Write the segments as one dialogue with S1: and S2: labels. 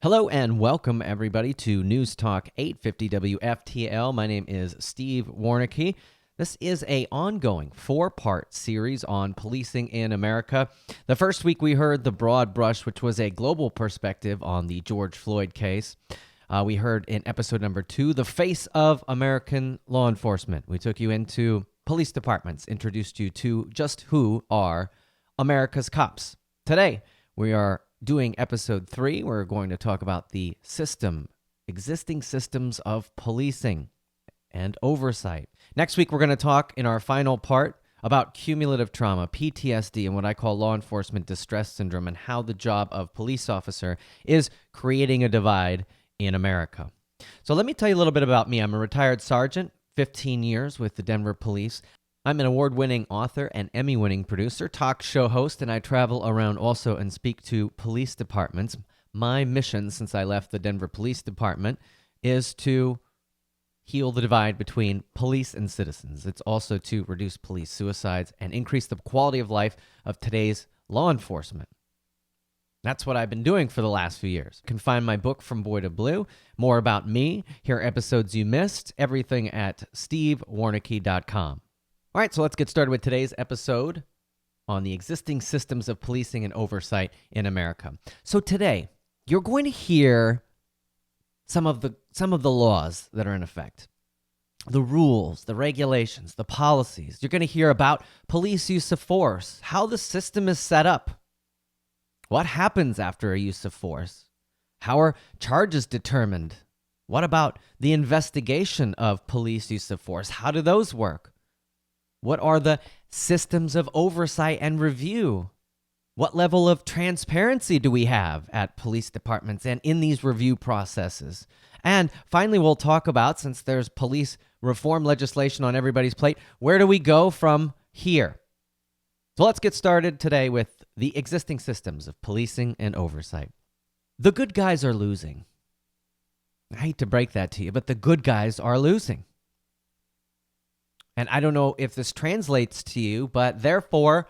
S1: Hello and welcome everybody to News Talk 850 WFTL. My name is Steve Warneke. This is an ongoing 4-part series on policing in America. The first week we heard the broad brush, which was a global perspective on the George Floyd case. We heard in episode number 2, the face of American law enforcement. We took you into police departments, introduced you to just who are America's cops. Today, we are doing episode 3. We're going to talk about the existing systems of policing and oversight. Next week, we're going to talk in our final part about cumulative trauma, PTSD, and what I call law enforcement distress syndrome, and how the job of police officer is creating a divide in America. So let me tell you a little bit about me. I'm a retired sergeant, 15 years with the Denver Police. I'm an award-winning author and Emmy-winning producer, talk show host, and I travel around also and speak to police departments. My mission since I left the Denver Police Department is to heal the divide between police and citizens. It's also to reduce police suicides and increase the quality of life of today's law enforcement. That's what I've been doing for the last few years. You can find my book, From Boy to Blue, more about me, hear episodes you missed, everything at stevewarneke.com. All right, so let's get started with today's episode on the existing systems of policing and oversight in America. So today, you're going to hear some of the laws that are in effect, the rules, the regulations, the policies. You're going to hear about police use of force, how the system is set up, what happens after a use of force, how are charges determined, what about the investigation of police use of force, how do those work? What are the systems of oversight and review? What level of transparency do we have at police departments and in these review processes? And finally, we'll talk about, since there's police reform legislation on everybody's plate, where do we go from here? So let's get started today with the existing systems of policing and oversight. The good guys are losing. I hate to break that to you, but the good guys are losing. And I don't know if this translates to you, but therefore,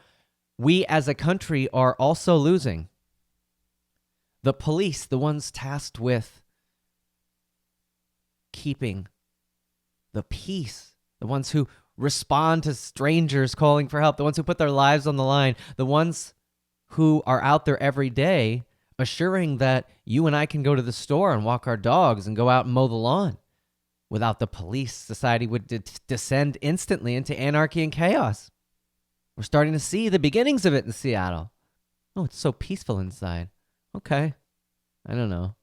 S1: we as a country are also losing. The police, the ones tasked with keeping the peace, the ones who respond to strangers calling for help, the ones who put their lives on the line, the ones who are out there every day assuring that you and I can go to the store and walk our dogs and go out and mow the lawn. Without the police, society would descend instantly into anarchy and chaos. We're starting to see the beginnings of it in Seattle. Oh, it's so peaceful inside. Okay. I don't know.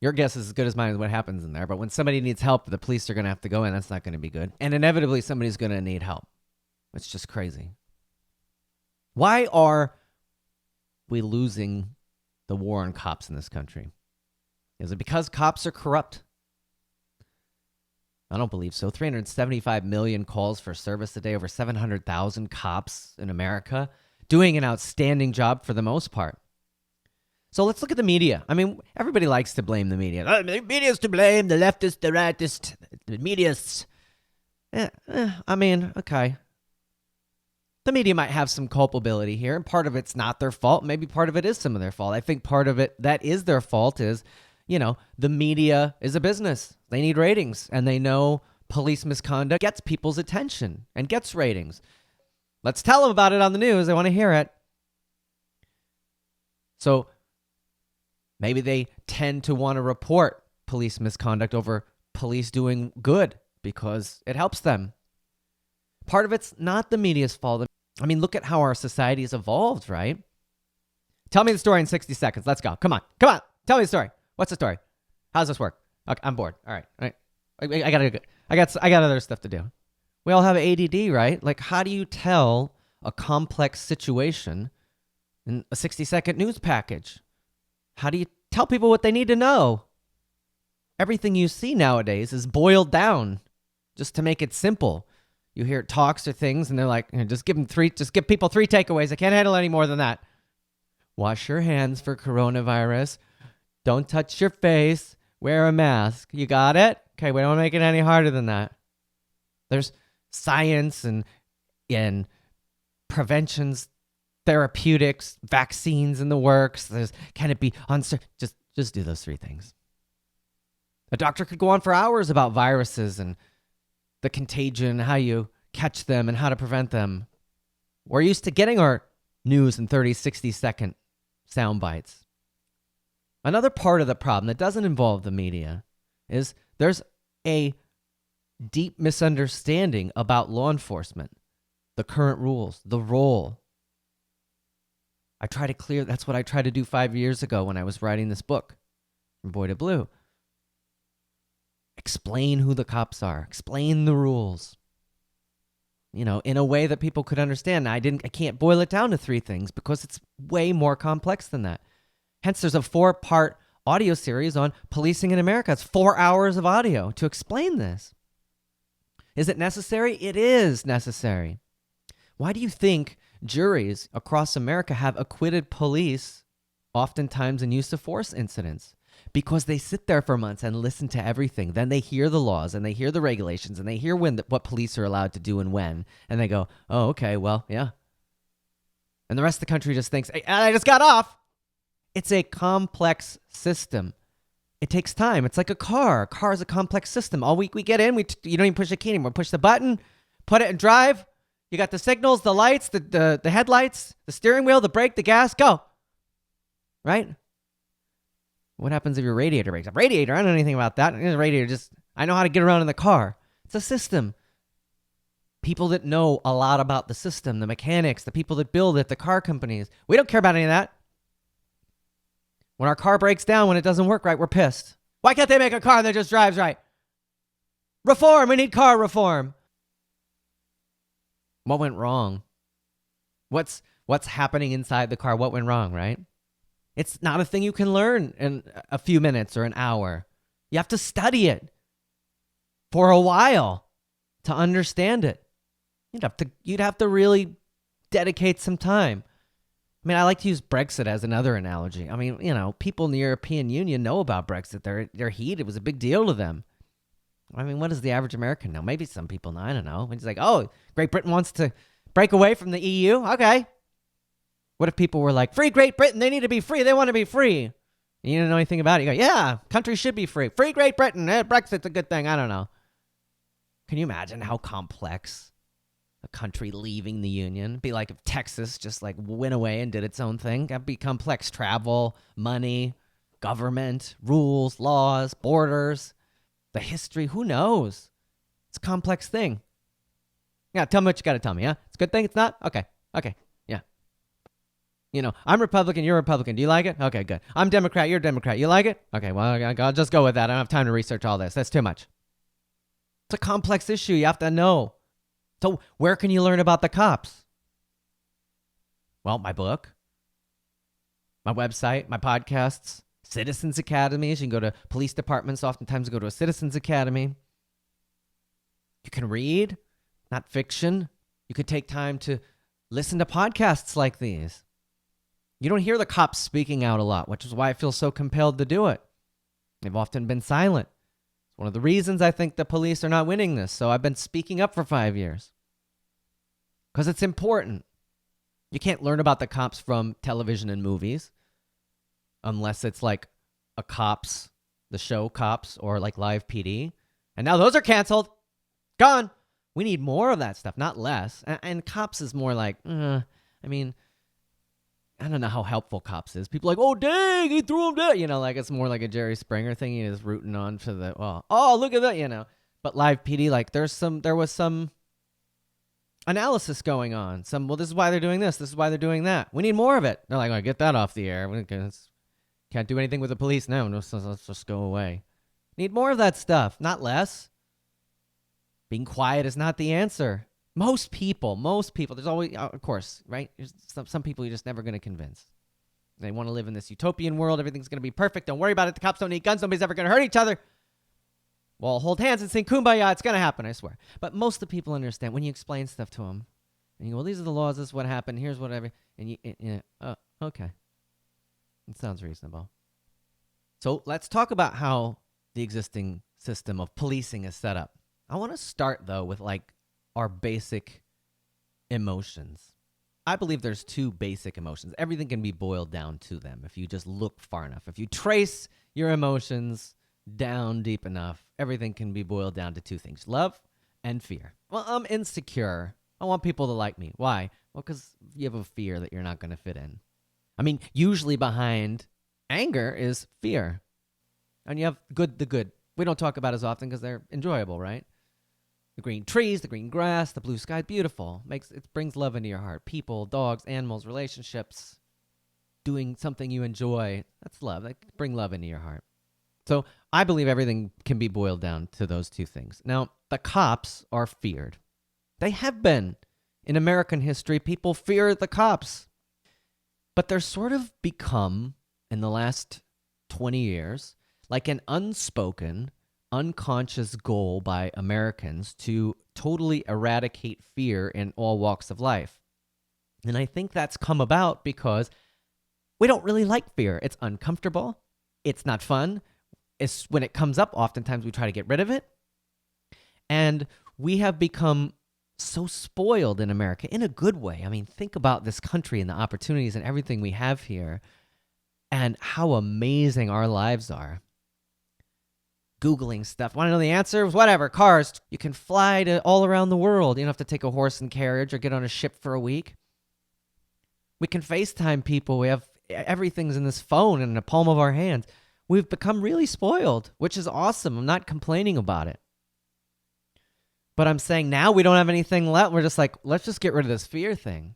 S1: Your guess is as good as mine as what happens in there. But when somebody needs help, the police are going to have to go in. That's not going to be good. And inevitably, somebody's going to need help. It's just crazy. Why are we losing the war on cops in this country? Is it because cops are corrupt? I don't believe so. 375 million calls for service a day, over 700,000 cops in America, doing an outstanding job for the most part. So let's look at the media. I mean, everybody likes to blame the media. The media's to blame, the leftist, the rightist, the media's. Okay. The media might have some culpability here, and part of it's not their fault. Maybe part of it is some of their fault. I think part of it that is their fault is, the media is a business. They need ratings, and they know police misconduct gets people's attention and gets ratings. Let's tell them about it on the news. They want to hear it. So maybe they tend to want to report police misconduct over police doing good because it helps them. Part of it's not the media's fault. I mean, look at how our society has evolved, right? Tell me the story in 60 seconds. Let's go. Come on. Tell me the story. What's the story? How does this work? Okay, I'm bored. All right. I got other stuff to do. We all have ADD, right? Like, how do you tell a complex situation in a 60-second news package? How do you tell people what they need to know? Everything you see nowadays is boiled down just to make it simple. You hear talks or things, and they're like, just give people 3 takeaways. I can't handle any more than that. Wash your hands for coronavirus. Don't touch your face. Wear a mask. You got it? Okay, we don't make it any harder than that. There's science and preventions, therapeutics, vaccines in the works. Can it be uncertain? Just Just do those three things. A doctor could go on for hours about viruses and the contagion, how you catch them and how to prevent them. We're used to getting our news in 30, 60-second sound bites. Another part of the problem that doesn't involve the media is there's a deep misunderstanding about law enforcement, the current rules, the role. That's what I tried to do 5 years ago when I was writing this book, From Boy to Blue. Explain who the cops are, explain the rules, in a way that people could understand. I can't boil it down to three things because it's way more complex than that. Hence, there's a 4-part audio series on policing in America. It's 4 hours of audio to explain this. Is it necessary? It is necessary. Why do you think juries across America have acquitted police oftentimes in use of force incidents? Because they sit there for months and listen to everything. Then they hear the laws and they hear the regulations and they hear what police are allowed to do and when. And they go, oh, okay, well, yeah. And the rest of the country just thinks, hey, I just got off. It's a complex system. It takes time. It's like a car. A car is a complex system. All week we get in, you don't even push the key anymore. Push the button, put it in drive. You got the signals, the lights, the headlights, the steering wheel, the brake, the gas, go. Right? What happens if your radiator breaks up? Radiator, I don't know anything about that. Radiator, I know how to get around in the car. It's a system. People that know a lot about the system, the mechanics, the people that build it, the car companies. We don't care about any of that. When our car breaks down, when it doesn't work right, we're pissed. Why can't they make a car that just drives right? Reform, we need car reform. What went wrong? What's happening inside the car? What went wrong, right? It's not a thing you can learn in a few minutes or an hour. You have to study it for a while to understand it. You'd have to really dedicate some time. I mean, I like to use Brexit as another analogy. I mean, people in the European Union know about Brexit. They're heated. It was a big deal to them. I mean, what does the average American know? Maybe some people know. I don't know. It's like, oh, Great Britain wants to break away from the EU. Okay. What if people were like, free Great Britain, they need to be free. They want to be free. You don't know anything about it. You go, yeah, countries should be free. Free Great Britain. Brexit's a good thing. I don't know. Can you imagine how complex a country leaving the union? It'd be like if Texas just went away and did its own thing. That'd be complex. Travel, money, government, rules, laws, borders, the history. Who knows? It's a complex thing. Yeah, tell me what you got to tell me, huh? It's a good thing? It's not? Okay. Yeah. I'm Republican, you're Republican. Do you like it? Okay, good. I'm Democrat, you're Democrat. You like it? Okay, well, I'll just go with that. I don't have time to research all this. That's too much. It's a complex issue. You have to know. So where can you learn about the cops? Well, my book, my website, my podcasts, citizens academies. You can go to police departments. Oftentimes go to a citizens academy. You can read, not fiction. You could take time to listen to podcasts like these. You don't hear the cops speaking out a lot, which is why I feel so compelled to do it. They've often been silent. It's one of the reasons I think the police are not winning this. So I've been speaking up for 5 years. Because it's important. You can't learn about the cops from television and movies unless it's like the show Cops, or like Live PD. And now those are canceled. Gone. We need more of that stuff, not less. And Cops is more like, I don't know how helpful Cops is. People are like, oh, dang, he threw him down. It's more like a Jerry Springer thing. He is rooting on for oh, look at that, But Live PD, there was some analysis going on. This is why they're doing this. This is why they're doing that. We need more of it. They're like, oh, get that off the air. We can't do anything with the police now. No, let's just go away. Need more of that stuff, not less. Being quiet is not the answer. Most people, there's always, of course, right? There's some people you're just never going to convince. They want to live in this utopian world. Everything's going to be perfect. Don't worry about it. The cops don't need guns. Nobody's ever going to hurt each other. We'll hold hands and sing Kumbaya. It's going to happen, I swear. But most of the people understand when you explain stuff to them. And you go, well, these are the laws. This is what happened. Here's whatever. And oh, okay. It sounds reasonable. So let's talk about how the existing system of policing is set up. I want to start, though, with our basic emotions. I believe there's two basic emotions. Everything can be boiled down to them if you just look far enough. If you trace your emotions down deep enough, everything can be boiled down to two things: love and fear. Well, I'm insecure. I want people to like me. Why? Well, because you have a fear that you're not going to fit in. I mean, usually behind anger is fear. And you have the good. We don't talk about as often because they're enjoyable, right? The green trees, the green grass, the blue sky, beautiful. It brings love into your heart. People, dogs, animals, relationships, doing something you enjoy. That's love. That can bring love into your heart. So I believe everything can be boiled down to those two things. Now, the cops are feared. They have been. In American history, people fear the cops. But they're sort of become, in the last 20 years, like an unspoken, unconscious goal by Americans to totally eradicate fear in all walks of life. And I think that's come about because we don't really like fear. It's uncomfortable. It's not fun. When it comes up, oftentimes we try to get rid of it. And we have become so spoiled in America in a good way. I mean, think about this country and the opportunities and everything we have here and how amazing our lives are. Googling stuff. Want to know the answers? Whatever. Cars. You can fly to all around the world. You don't have to take a horse and carriage or get on a ship for a week. We can FaceTime people. We have everything's in this phone in the palm of our hands. We've become really spoiled, which is awesome. I'm not complaining about it. But I'm saying now we don't have anything left. We're just like, let's just get rid of this fear thing.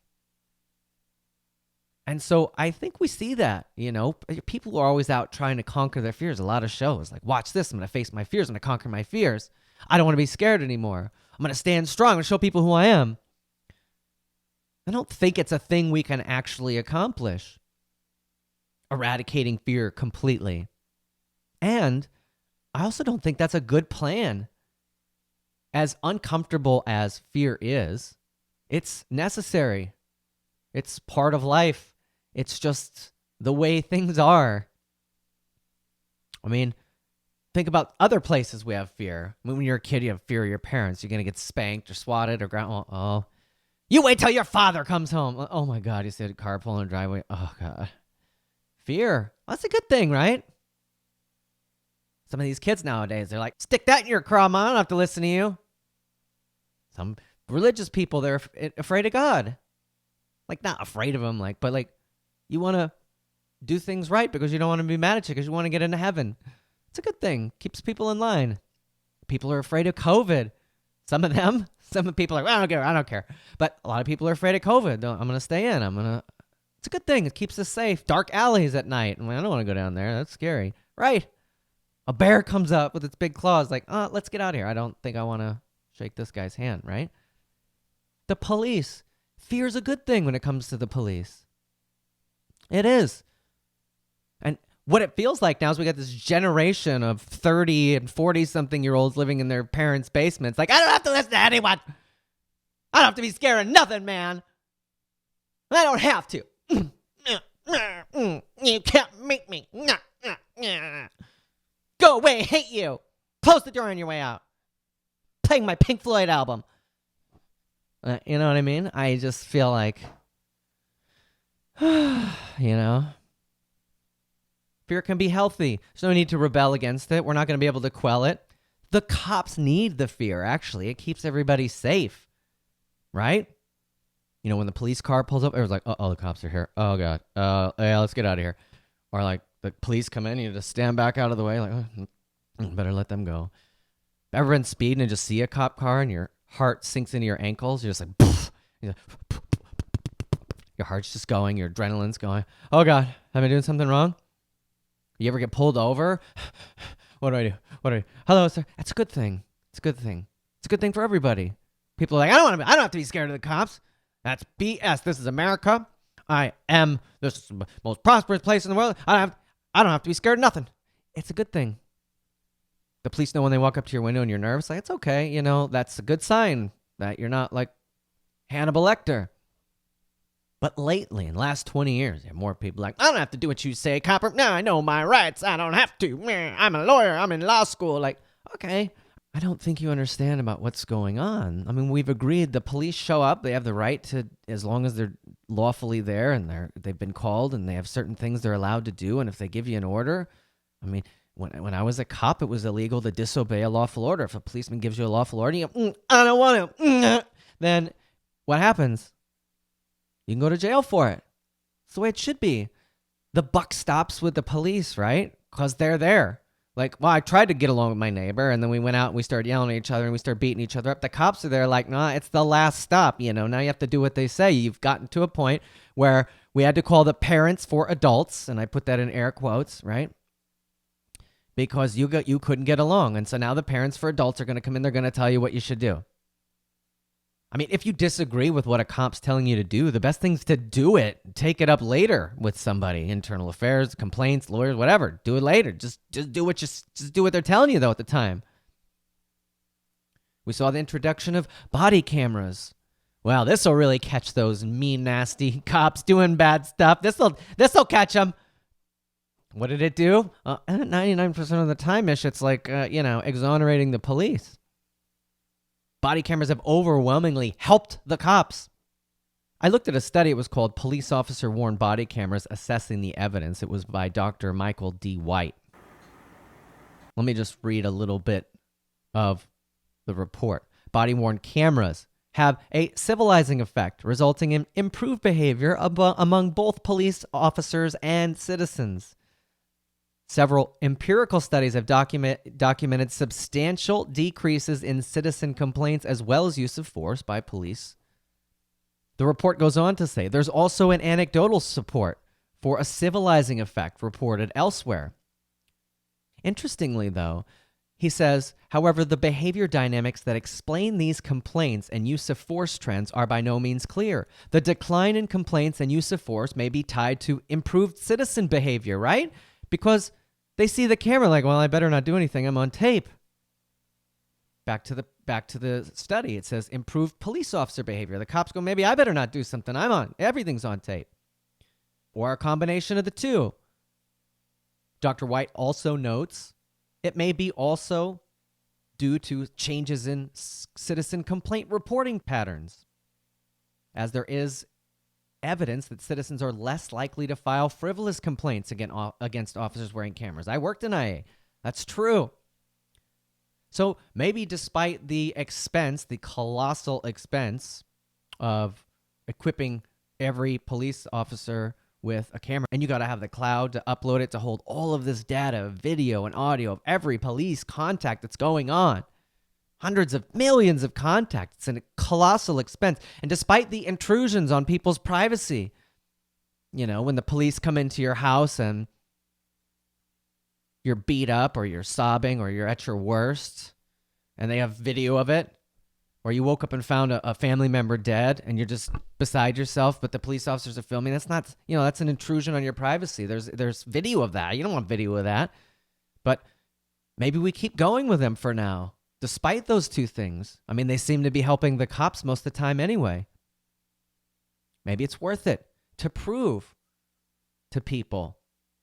S1: And so I think we see that, people are always out trying to conquer their fears. A lot of shows like, watch this. I'm going to face my fears. I'm going to conquer my fears. I don't want to be scared anymore. I'm going to stand strong. I'm going to show people who I am. I don't think it's a thing we can actually accomplish. Eradicating fear completely. And I also don't think that's a good plan. As uncomfortable as fear is, it's necessary. It's part of life. It's just the way things are. I mean, think about other places we have fear. When you're a kid, you have fear of your parents. You're going to get spanked or swatted or ground. Oh, you wait till your father comes home. Oh my God, you see a car pulling in the driveway. Oh God. Fear. That's a good thing, right? Some of these kids nowadays, they're like, stick that in your craw, Mom. I don't have to listen to you. Some religious people, they're afraid of God. Like, not afraid of him, but you want to do things right because you don't want to be mad at you because you want to get into heaven. It's a good thing. Keeps people in line. People are afraid of COVID. Some people are like, well, I don't care. But a lot of people are afraid of COVID. I'm going to stay in. It's a good thing. It keeps us safe. Dark alleys at night. I don't want to go down there. That's scary. Right. A bear comes up with its big claws like, let's get out of here. I don't think I want to shake this guy's hand, right? The police. Fear's a good thing when it comes to the police. It is. And what it feels like now is we got this generation of 30 and 40-something-year-olds living in their parents' basements. Like, I don't have to listen to anyone. I don't have to be scared of nothing, man. I don't have to. You can't make me. Go away, hate you. Close the door on your way out. Playing my Pink Floyd album. You know what I mean? I just feel like, fear can be healthy. There's no need to rebel against it. We're not going to be able to quell it. The cops need the fear, actually. It keeps everybody safe, right? When the police car pulls up, everyone's like, the cops are here. Oh, God. Yeah, let's get out of here. Or the police come in, you just stand back out of the way, better let them go. Ever been speeding and just see a cop car and your heart sinks into your ankles? You're just like, poof. Your heart's just going, your adrenaline's going. Oh God, am I doing something wrong? You ever get pulled over? What do I do? Hello, sir. That's a good thing. It's a good thing. It's a good thing for everybody. People are like, I don't have to be scared of the cops. That's BS. This is America. This is the most prosperous place in the world. I don't have to be scared of nothing. It's a good thing. The police know when they walk up to your window and you're nervous, it's okay. That's a good sign that you're not like Hannibal Lecter. But lately, in the last 20 years, you have more people like, I don't have to do what you say, copper. No, I know my rights. I don't have to. I'm a lawyer. I'm in law school. Like, okay, I don't think you understand about what's going on. I mean, we've agreed the police show up. They have the right to, as long as they're lawfully there and they've been called and they have certain things they're allowed to do. And if they give you an order, I mean, when I was a cop, it was illegal to disobey a lawful order. If a policeman gives you a lawful order, you go, I don't want to, then what happens? You can go to jail for it. It's the way it should be. The buck stops with the police, right? Because they're there. Like, well, I tried to get along with my neighbor, and then we went out and we started yelling at each other and we started beating each other up. The cops are there like, nah, it's the last stop. Now you have to do what they say. You've gotten to a point where we had to call the parents for adults, and I put that in air quotes, right? Because you couldn't get along. And so now the parents for adults are going to come in. They're going to tell you what you should do. I mean, if you disagree with what a cop's telling you to do, the best thing's to do it. Take it up later with somebody. Internal affairs, complaints, lawyers, whatever. Do it later. Just do what they're telling you, though, at the time. We saw the introduction of body cameras. Well, this will really catch those mean, nasty cops doing bad stuff. This'll catch them. What did it do? 99% of the time, it's like, exonerating the police. Body cameras have overwhelmingly helped the cops. I looked at a study. It was called Police Officer Worn Body Cameras Assessing the Evidence. It was by Dr. Michael D. White. Let me just read a little bit of the report. Body-worn cameras have a civilizing effect, resulting in improved behavior among both police officers and citizens. Several empirical studies have documented substantial decreases in citizen complaints as well as use of force by police. The report goes on to say there's also an anecdotal support for a civilizing effect reported elsewhere. Interestingly, though, he says, however, the behavior dynamics that explain these complaints and use of force trends are by no means clear. The decline in complaints and use of force may be tied to improved citizen behavior, right? Because they see the camera like, well, I better not do anything. I'm on tape. Back to the study. It says improved police officer behavior. The cops go, maybe I better not do something. Everything's on tape. Or a combination of the two. Dr. White also notes it may be also due to changes in citizen complaint reporting patterns, as there is evidence that citizens are less likely to file frivolous complaints against officers wearing cameras. I worked in IA. That's true. So maybe despite the expense, the colossal expense of equipping every police officer with a camera, and you got to have the cloud to upload it to hold all of this data, video and audio of every police contact that's going on. Hundreds of millions of contacts. It's a colossal expense. And despite the intrusions on people's privacy, when the police come into your house and you're beat up or you're sobbing or you're at your worst and they have video of it, or you woke up and found a family member dead and you're just beside yourself, but the police officers are filming, that's not, that's an intrusion on your privacy. There's video of that. You don't want video of that. But maybe we keep going with them for now. Despite those two things, I mean, they seem to be helping the cops most of the time anyway. Maybe it's worth it to prove to people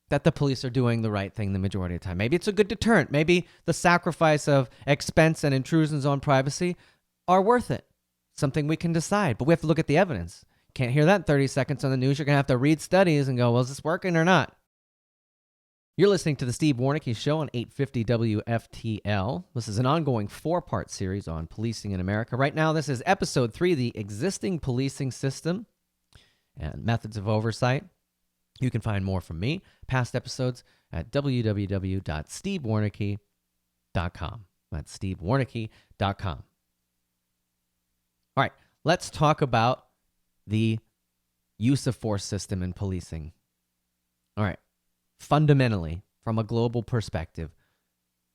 S1: that the police are doing the right thing the majority of the time. Maybe it's a good deterrent. Maybe the sacrifice of expense and intrusions on privacy are worth it. Something we can decide, but we have to look at the evidence. Can't hear that in 30 seconds on the news. You're going to have to read studies and go, well, is this working or not? You're listening to the Steve Warneke Show on 850 WFTL. This is an ongoing 4-part series on policing in America. Right now, this is episode 3, the existing policing system and methods of oversight. You can find more from me, past episodes, at www.stevewarneke.com. That's stevewarneke.com. All right, let's talk about the use of force system in policing. All right. Fundamentally, from a global perspective,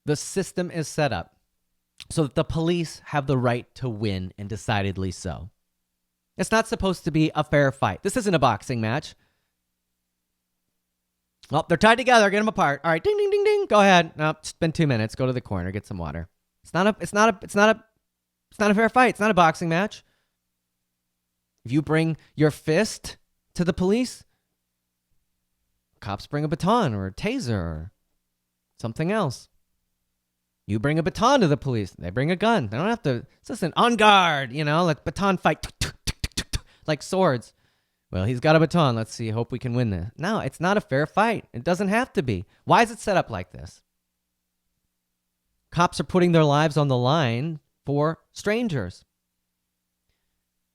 S1: the system is set up so that the police have the right to win, and decidedly so. It's not supposed to be a fair fight. This isn't a boxing match. Well, they're tied together. Get them apart. All right, ding, ding, ding, ding. Go ahead. No, it's been 2 minutes. Go to the corner. Get some water. It's not a fair fight. It's not a boxing match. If you bring your fist to the police, cops bring a baton or a taser or something else. You bring a baton to the police. They bring a gun. They don't have to. It's just an on guard, like baton fight, like swords. Well, he's got a baton. Let's see. Hope we can win this. No, it's not a fair fight. It doesn't have to be. Why is it set up like this? Cops are putting their lives on the line for strangers.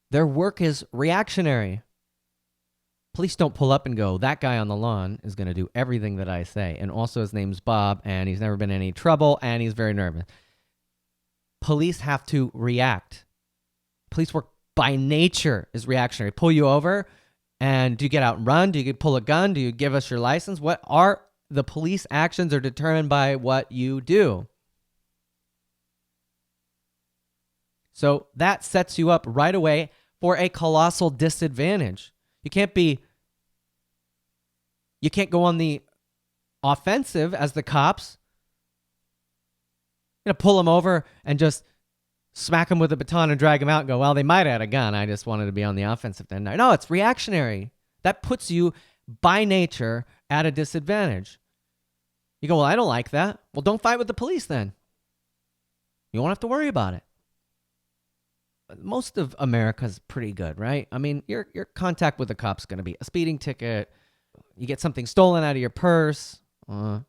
S1: Their work is reactionary. Police don't pull up and go, that guy on the lawn is going to do everything that I say. And also his name's Bob, and he's never been in any trouble, and he's very nervous. Police have to react. Police work by nature is reactionary. Pull you over, and do you get out and run? Do you pull a gun? Do you give us your license? What are the police actions are determined by what you do. So that sets you up right away for a colossal disadvantage. You can't go on the offensive as the cops. You're going to pull them over and just smack them with a baton and drag them out and go, well, they might have had a gun. I just wanted to be on the offensive then. No, it's reactionary. That puts you by nature at a disadvantage. You go, well, I don't like that. Well, don't fight with the police then. You won't have to worry about it. Most of America's pretty good, right? I mean, your contact with the cop's going to be a speeding ticket. You get something stolen out of your purse. Your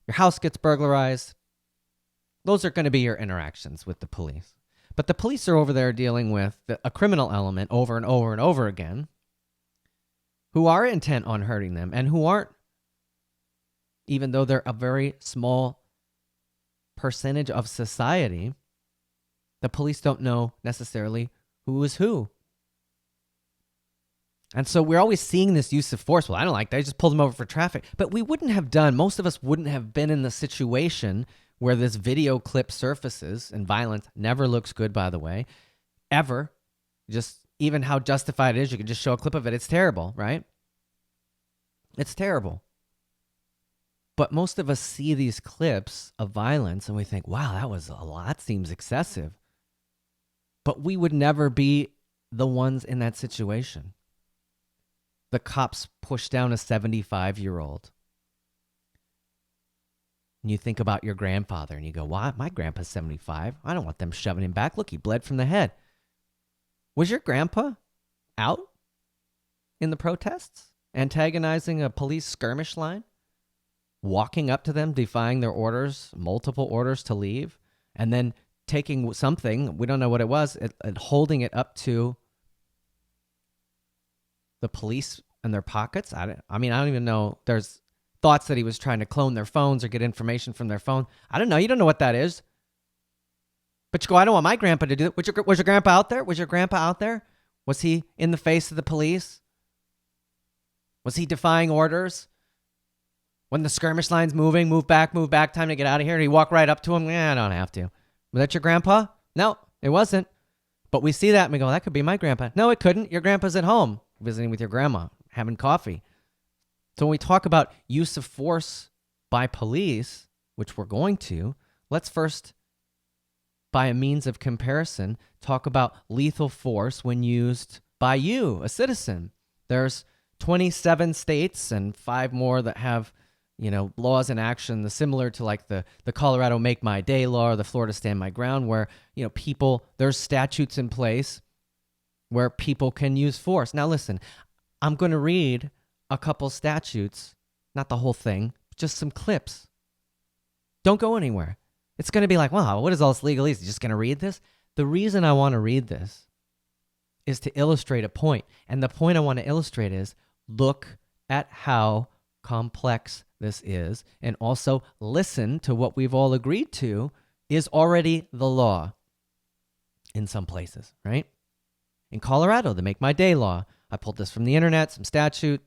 S1: house gets burglarized. Those are going to be your interactions with the police. But the police are over there dealing with a criminal element over and over and over again who are intent on hurting them and who aren't, even though they're a very small percentage of society. The police don't know necessarily who is who. And so we're always seeing this use of force. Well, I don't like that. I just pulled them over for traffic. But most of us wouldn't have been in the situation where this video clip surfaces, and violence never looks good, by the way, ever. Just even how justified it is, you can just show a clip of it. It's terrible, right? It's terrible. But most of us see these clips of violence and we think, wow, that was a lot. That seems excessive. But we would never be the ones in that situation. The cops push down a 75-year-old. And you think about your grandfather and you go, why? My grandpa's 75. I don't want them shoving him back. Look, he bled from the head. Was your grandpa out in the protests, antagonizing a police skirmish line, walking up to them, defying their orders, multiple orders to leave, and then taking something, we don't know what it was, and holding it up to the police in their pockets? I don't even know. There's thoughts that he was trying to clone their phones or get information from their phone. I don't know. You don't know what that is. But you go, I don't want my grandpa to do it. Was your grandpa out there? Was your grandpa out there? Was he in the face of the police? Was he defying orders? When the skirmish line's moving, move back, time to get out of here. And he walk right up to him. I don't have to. Was that your grandpa? No, it wasn't. But we see that and we go, that could be my grandpa. No, it couldn't. Your grandpa's at home visiting with your grandma, having coffee. So when we talk about use of force by police, which we're going to, let's first, by a means of comparison, talk about lethal force when used by you, a citizen. There's 27 states and 5 more that have, laws in action, similar to like the Colorado Make My Day law or the Florida Stand My Ground, where, there's statutes in place where people can use force. Now, listen, I'm going to read a couple statutes, not the whole thing, just some clips. Don't go anywhere. It's going to be like, wow, what is all this legalese? You just going to read this? The reason I want to read this is to illustrate a point. And the point I want to illustrate is look at how complex this is, and also listen to what we've all agreed to is already the law in some places, right? In Colorado, the Make My Day law, I pulled this from the internet, some statute.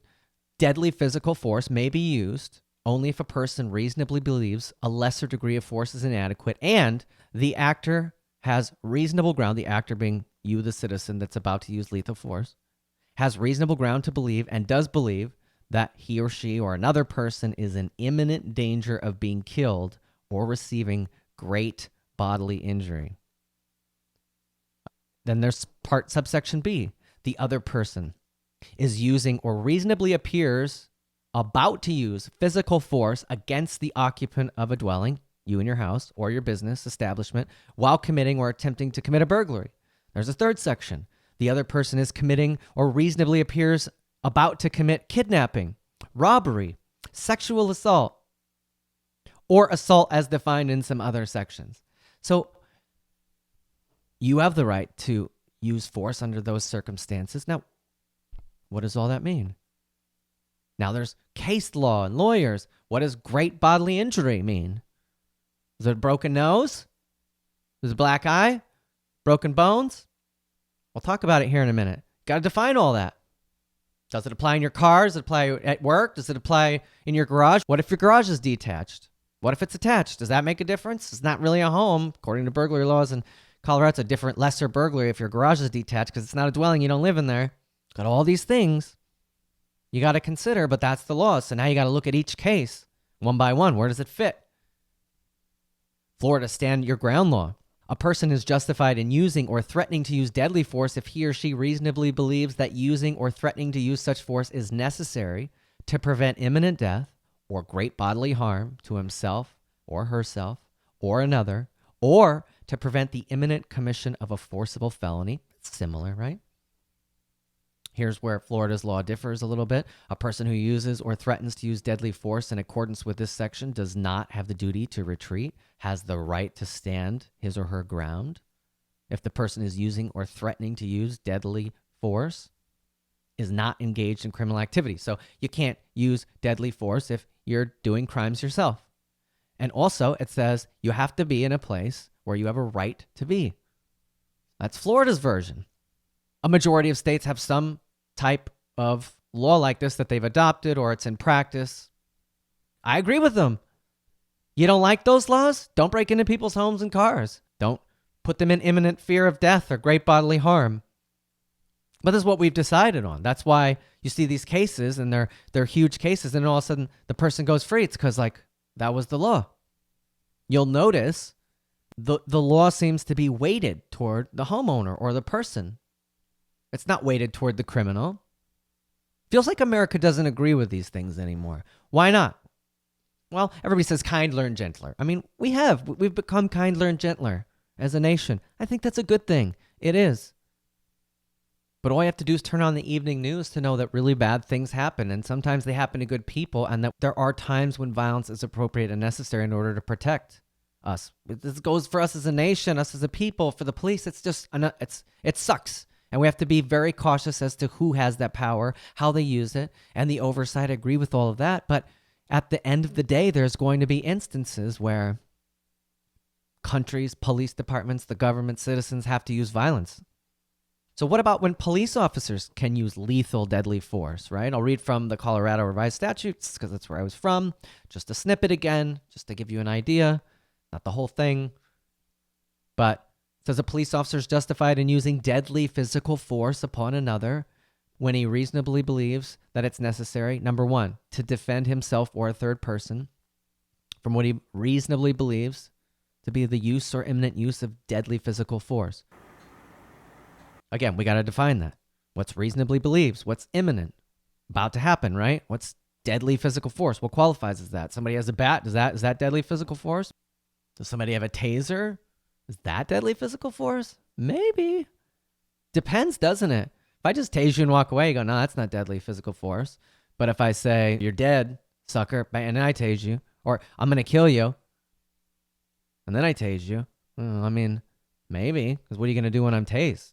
S1: Deadly physical force may be used only if a person reasonably believes a lesser degree of force is inadequate and the actor has reasonable ground, the actor being you, the citizen that's about to use lethal force, has reasonable ground to believe and does believe that he or she or another person is in imminent danger of being killed or receiving great bodily injury. Then there's subsection B. The other person is using or reasonably appears about to use physical force against the occupant of a dwelling, you and your house or your business establishment, while committing or attempting to commit a burglary. There's a third section. The other person is committing or reasonably appears about to commit kidnapping, robbery, sexual assault, or assault as defined in some other sections. So you have the right to use force under those circumstances. Now, what does all that mean? Now there's case law and lawyers. What does great bodily injury mean? Is it a broken nose? Is it a black eye? Broken bones? We'll talk about it here in a minute. Got to define all that. Does it apply in your car? Does it apply at work? Does it apply in your garage? What if your garage is detached? What if it's attached? Does that make a difference? It's not really a home. According to burglary laws in Colorado, it's a different, lesser burglary if your garage is detached because it's not a dwelling. You don't live in there. Got all these things you got to consider, but that's the law. So now you got to look at each case one by one. Where does it fit? Florida stand your ground law. A person is justified in using or threatening to use deadly force if he or she reasonably believes that using or threatening to use such force is necessary to prevent imminent death or great bodily harm to himself or herself or another, or to prevent the imminent commission of a forcible felony. It's similar, right? Here's where Florida's law differs a little bit. A person who uses or threatens to use deadly force in accordance with this section does not have the duty to retreat, has the right to stand his or her ground. If the person is using or threatening to use deadly force, is not engaged in criminal activity. So you can't use deadly force if you're doing crimes yourself. And also it says you have to be in a place where you have a right to be. That's Florida's version. A majority of states have some type of law like this that they've adopted or it's in practice. I agree with them. You don't like those laws? Don't break into people's homes and cars. Don't put them in imminent fear of death or great bodily harm. But this is what we've decided on. That's why you see these cases and they're huge cases and all of a sudden the person goes free. It's because that was the law. You'll notice the law seems to be weighted toward the homeowner or the person. It's not weighted toward the criminal. Feels like America doesn't agree with these things anymore. Why not? Well, everybody says kindler and gentler. I mean, we've become kindler and gentler as a nation. I think that's a good thing. It is. But all you have to do is turn on the evening news to know that really bad things happen. And sometimes they happen to good people. And that there are times when violence is appropriate and necessary in order to protect us. This goes for us as a nation, us as a people, for the police. It sucks. And we have to be very cautious as to who has that power, how they use it, and the oversight. I agree with all of that. But at the end of the day, there's going to be instances where countries, police departments, the government, citizens have to use violence. So what about when police officers can use lethal, deadly force, right? I'll read from the Colorado Revised Statutes because that's where I was from. Just a snippet again, just to give you an idea. Not the whole thing. But it says a police officer is justified in using deadly physical force upon another when he reasonably believes that it's necessary, number one, to defend himself or a third person from what he reasonably believes to be the use or imminent use of deadly physical force. Again, we got to define that. What's reasonably believes? What's imminent? About to happen, right? What's deadly physical force? What qualifies as that? Somebody has a bat. Is that deadly physical force? Does somebody have a taser? Is that deadly physical force? Maybe. Depends, doesn't it? If I just tase you and walk away, you go, no, that's not deadly physical force. But if I say, you're dead, sucker, and then I tase you, or I'm going to kill you, and then I tase you, maybe. Because what are you going to do when I'm tased?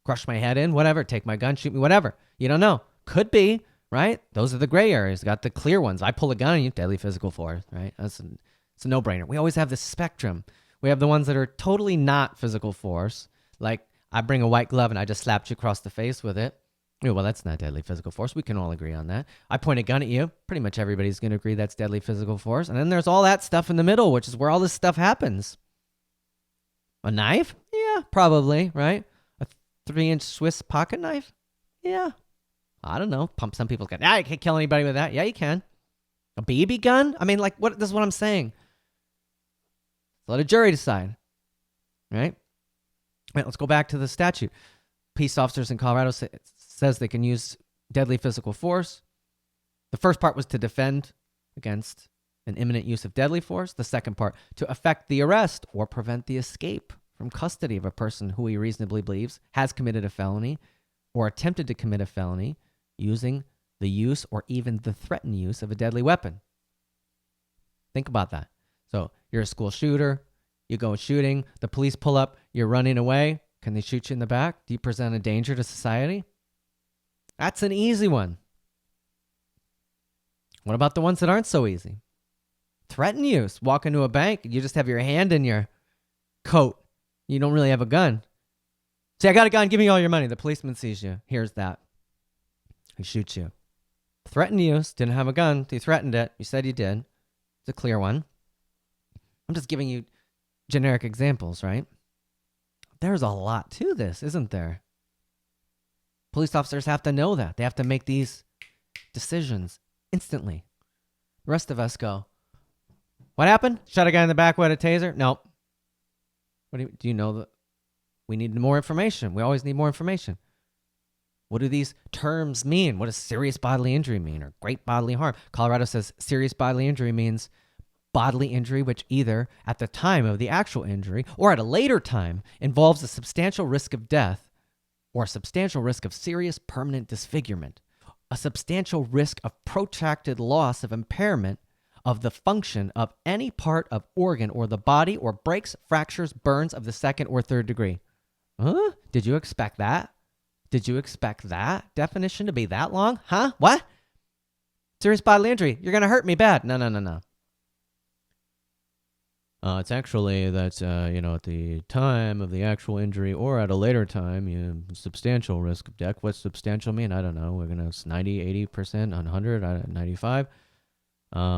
S1: Crush my head in, whatever, take my gun, shoot me, whatever. You don't know. Could be, right? Those are the gray areas. Got the clear ones. I pull a gun on you, deadly physical force, right? It's a no-brainer. We always have this spectrum. We have the ones that are totally not physical force. Like, I bring a white glove and I just slapped you across the face with it. Well, that's not deadly physical force. We can all agree on that. I point a gun at you. Pretty much everybody's going to agree that's deadly physical force. And then there's all that stuff in the middle, which is where all this stuff happens. A knife? Yeah, probably, right? 3-inch Swiss pocket knife? Yeah. I don't know. Pump some people's gun. You can't kill anybody with that. Yeah, you can. A BB gun? This is what I'm saying. Let a jury decide. Right? Let's go back to the statute. Peace officers in Colorado says they can use deadly physical force. The first part was to defend against an imminent use of deadly force. The second part, to effect the arrest or prevent the escape from custody of a person who he reasonably believes has committed a felony or attempted to commit a felony using the use or even the threatened use of a deadly weapon. Think about that. So you're a school shooter, you go shooting, the police pull up, you're running away. Can they shoot you in the back? Do you present a danger to society? That's an easy one. What about the ones that aren't so easy? Threaten use. Walk into a bank, you just have your hand in your coat. You don't really have a gun. Say, I got a gun, give me all your money. The policeman sees you. Here's that. He shoots you. Threatened use, didn't have a gun. He threatened it. You said you did. It's a clear one. I'm just giving you generic examples, right? There's a lot to this, isn't there? Police officers have to know that. They have to make these decisions instantly. The rest of us go, what happened? Shot a guy in the back with a taser? Nope. Do you know that we need more information? We always need more information. What do these terms mean? What does serious bodily injury mean or great bodily harm? Colorado says serious bodily injury means bodily injury which either at the time of the actual injury or at a later time involves a substantial risk of death or a substantial risk of serious permanent disfigurement, a substantial risk of protracted loss of impairment of the function of any part of organ or the body or breaks, fractures, burns of the second or third degree. Huh? Did you expect that? Did you expect that definition to be that long? Huh? What? Serious bodily injury. You're going to hurt me bad. No. It's actually that, at the time of the actual injury or at a later time, you have substantial risk of death. What's substantial mean? I don't know. We're going to 90, 80%, 100, 95.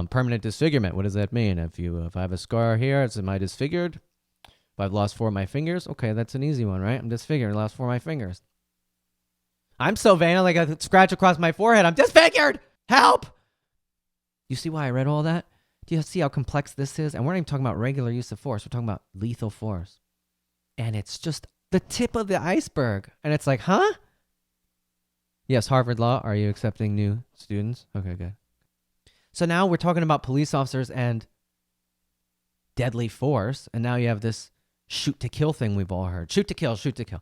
S1: Permanent disfigurement. What does that mean? If I have a scar here, am I disfigured? If I've lost 4 of my fingers, okay, that's an easy one, right? I'm disfigured. I lost 4 of my fingers. I'm so vain, like a scratch across my forehead. I'm disfigured. Help! You see why I read all that? Do you see how complex this is? And we're not even talking about regular use of force. We're talking about lethal force. And it's just the tip of the iceberg. And it's like, huh? Yes, Harvard Law. Are you accepting new students? Okay, good. So now we're talking about police officers and deadly force. And now you have this shoot to kill thing we've all heard. Shoot to kill, shoot to kill.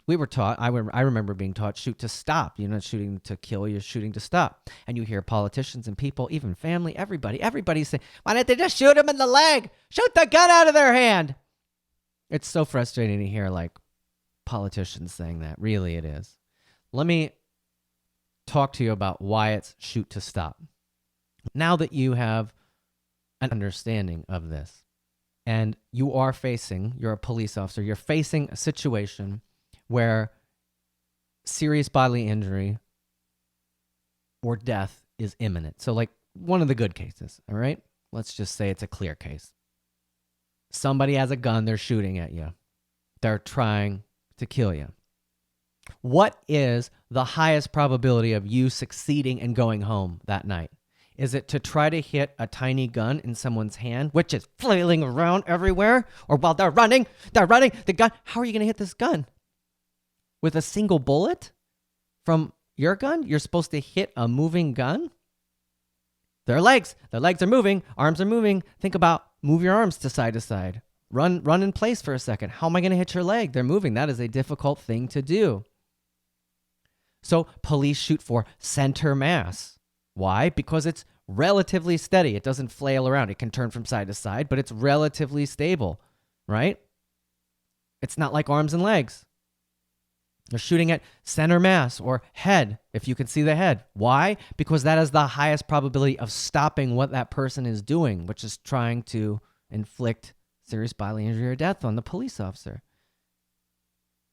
S1: We were taught, I remember being taught, shoot to stop. You're not shooting to kill, you're shooting to stop. And you hear politicians and people, even family, everybody say, why didn't they just shoot him in the leg? Shoot the gun out of their hand. It's so frustrating to hear like politicians saying that. Really it is. Let me talk to you about why it's shoot to stop. Now that you have an understanding of this and you're a police officer, you're facing a situation where serious bodily injury or death is imminent. So like one of the good cases, all right? Let's just say it's a clear case. Somebody has a gun, they're shooting at you. They're trying to kill you. What is the highest probability of you succeeding and going home that night? Is it to try to hit a tiny gun in someone's hand, which is flailing around everywhere? Or while they're running, the gun, how are you going to hit this gun? With a single bullet from your gun? You're supposed to hit a moving gun? Their legs are moving, arms are moving. Think about move your arms to side. Run in place for a second. How am I going to hit your leg? They're moving. That is a difficult thing to do. So police shoot for center mass. Why? Because it's relatively steady. It doesn't flail around. It can turn from side to side, but it's relatively stable, right? It's not like arms and legs. They're shooting at center mass or head, if you can see the head. Why? Because that is the highest probability of stopping what that person is doing, which is trying to inflict serious bodily injury or death on the police officer.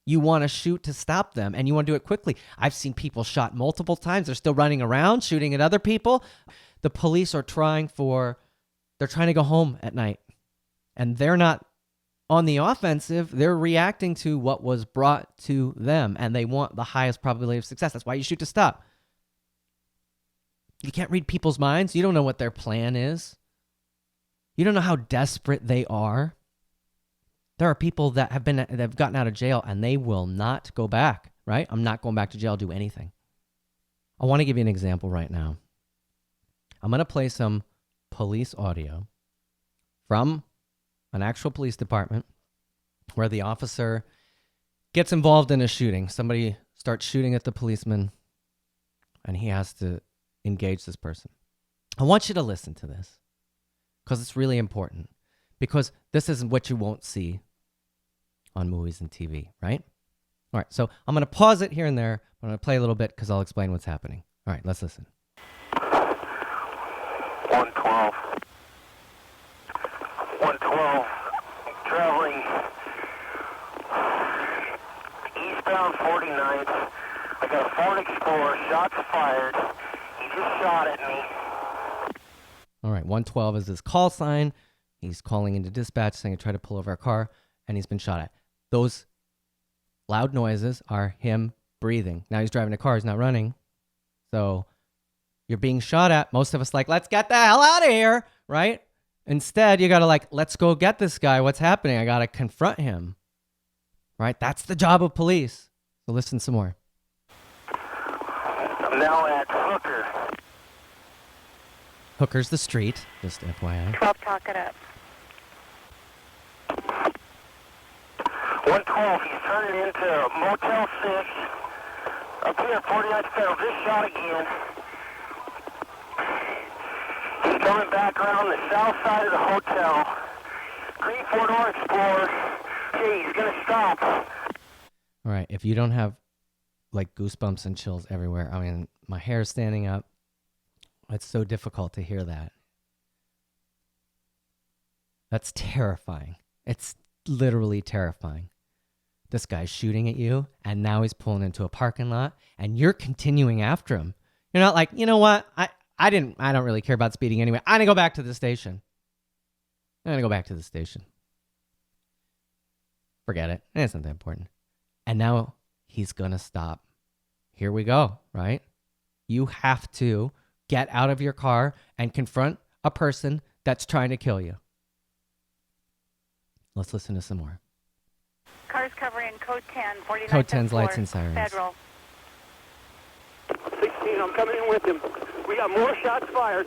S1: You want to shoot to stop them, and you want to do it quickly. I've seen people shot multiple times. They're still running around, shooting at other people. The police are trying to go home at night, and they're not on the offensive. They're reacting to what was brought to them, and they want the highest probability of success. That's why you shoot to stop. You can't read people's minds. You don't know what their plan is. You don't know how desperate they are. There are people that have gotten out of jail and they will not go back, right? I'm not going back to jail, do anything. I want to give you an example right now. I'm going to play some police audio from an actual police department where the officer gets involved in a shooting. Somebody starts shooting at the policeman, and he has to engage this person. I want you to listen to this because it's really important, because this is what you won't see on movies and TV, right? All right, so I'm going to pause it here and there. I'm going to play a little bit because I'll explain what's happening. All right, let's listen.
S2: 112. 112. Traveling eastbound 49th. I got a Ford Explorer. Shots fired. He just shot at me.
S1: All right, 112 is his call sign. He's calling into dispatch saying, try to pull over a car, and he's been shot at. Those loud noises are him breathing. Now he's driving a car. He's not running. So you're being shot at. Most of us like, let's get the hell out of here, right? Instead, you got to let's go get this guy. What's happening? I got to confront him, right? That's the job of police. So listen some more.
S2: I'm now at Hooker.
S1: Hooker's the street, just FYI.
S3: 12, talk it up.
S2: 112, he's turning into Motel 6. Up here, 49th Federal, just shot again. He's coming back around the south side of the hotel. Green four-door Explorer. Okay, he's going to stop.
S1: All right, if you don't have goosebumps and chills everywhere, I mean, my hair's standing up. It's so difficult to hear that. That's terrifying. It's literally terrifying. This guy's shooting at you, and now he's pulling into a parking lot, and you're continuing after him. You're not like, you know what? I don't really care about speeding anyway. I'm going to go back to the station. Forget it. It's not that important. And now he's going to stop. Here we go, right? You have to get out of your car and confront a person that's trying to kill you. Let's listen to some more.
S3: Cars covering code 10, 49th
S1: Code 10's
S3: and
S1: lights
S3: 4,
S1: and sirens.
S3: Federal.
S2: 16, I'm coming in with him. We got more shots fired.